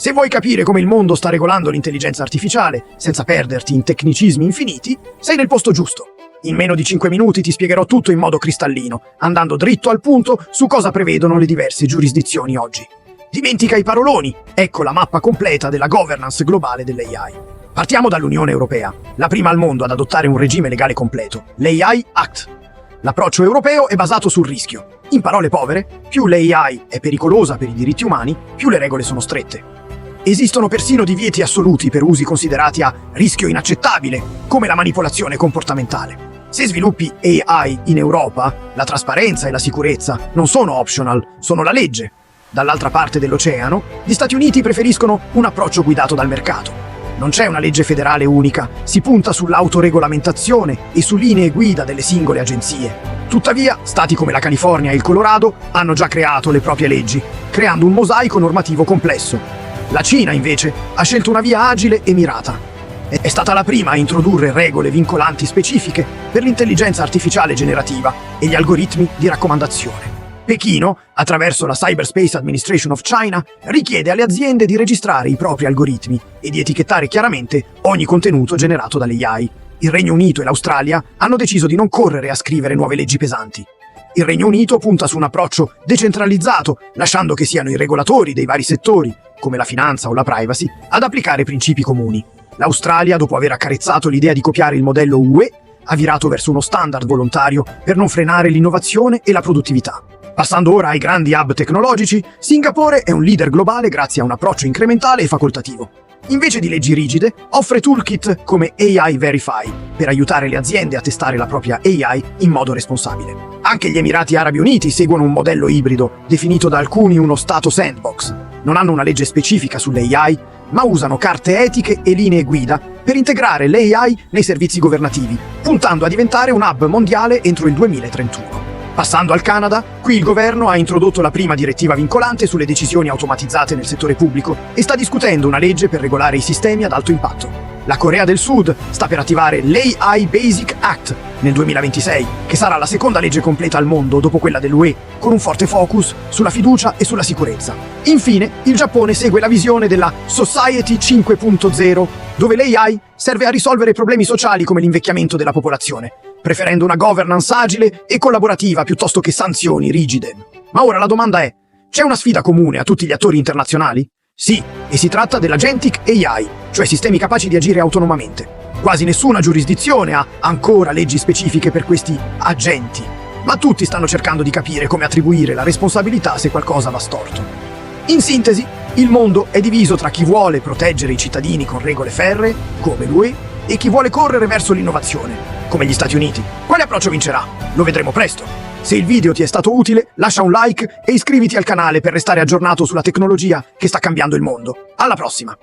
Se vuoi capire come il mondo sta regolando l'intelligenza artificiale, senza perderti in tecnicismi infiniti, sei nel posto giusto. In meno di 5 minuti ti spiegherò tutto in modo cristallino, andando dritto al punto su cosa prevedono le diverse giurisdizioni oggi. Dimentica i paroloni, ecco la mappa completa della governance globale dell'AI. Partiamo dall'Unione Europea, la prima al mondo ad adottare un regime legale completo, l'AI Act. L'approccio europeo è basato sul rischio. In parole povere, più l'AI è pericolosa per i diritti umani, più le regole sono strette. Esistono persino divieti assoluti per usi considerati a rischio inaccettabile, come la manipolazione comportamentale. Se sviluppi AI in Europa, la trasparenza e la sicurezza non sono optional, sono la legge. Dall'altra parte dell'oceano, gli Stati Uniti preferiscono un approccio guidato dal mercato. Non c'è una legge federale unica, si punta sull'autoregolamentazione e su linee guida delle singole agenzie. Tuttavia, stati come la California e il Colorado hanno già creato le proprie leggi, creando un mosaico normativo complesso. La Cina, invece, ha scelto una via agile e mirata. È stata la prima a introdurre regole vincolanti specifiche per l'intelligenza artificiale generativa e gli algoritmi di raccomandazione. Pechino, attraverso la Cyberspace Administration of China, richiede alle aziende di registrare i propri algoritmi e di etichettare chiaramente ogni contenuto generato dall'AI. Il Regno Unito e l'Australia hanno deciso di non correre a scrivere nuove leggi pesanti. Il Regno Unito punta su un approccio decentralizzato, lasciando che siano i regolatori dei vari settori, come la finanza o la privacy, ad applicare principi comuni. L'Australia, dopo aver accarezzato l'idea di copiare il modello UE, ha virato verso uno standard volontario per non frenare l'innovazione e la produttività. Passando ora ai grandi hub tecnologici, Singapore è un leader globale grazie a un approccio incrementale e facoltativo. Invece di leggi rigide, offre toolkit come AI Verify per aiutare le aziende a testare la propria AI in modo responsabile. Anche gli Emirati Arabi Uniti seguono un modello ibrido, definito da alcuni uno stato sandbox. Non hanno una legge specifica sull'AI, ma usano carte etiche e linee guida per integrare l'AI nei servizi governativi, puntando a diventare un hub mondiale entro il 2031. Passando al Canada, qui il governo ha introdotto la prima direttiva vincolante sulle decisioni automatizzate nel settore pubblico e sta discutendo una legge per regolare i sistemi ad alto impatto. La Corea del Sud sta per attivare l'AI Basic Act nel 2026, che sarà la seconda legge completa al mondo dopo quella dell'UE, con un forte focus sulla fiducia e sulla sicurezza. Infine, il Giappone segue la visione della Society 5.0, dove l'AI serve a risolvere problemi sociali come l'invecchiamento della popolazione, preferendo una governance agile e collaborativa piuttosto che sanzioni rigide. Ma ora la domanda è: c'è una sfida comune a tutti gli attori internazionali? Sì, e si tratta dell'Agentic AI, cioè sistemi capaci di agire autonomamente. Quasi nessuna giurisdizione ha ancora leggi specifiche per questi agenti, ma tutti stanno cercando di capire come attribuire la responsabilità se qualcosa va storto. In sintesi, il mondo è diviso tra chi vuole proteggere i cittadini con regole ferree, come l'UE, e chi vuole correre verso l'innovazione, come gli Stati Uniti. Quale approccio vincerà? Lo vedremo presto. Se il video ti è stato utile, lascia un like e iscriviti al canale per restare aggiornato sulla tecnologia che sta cambiando il mondo. Alla prossima!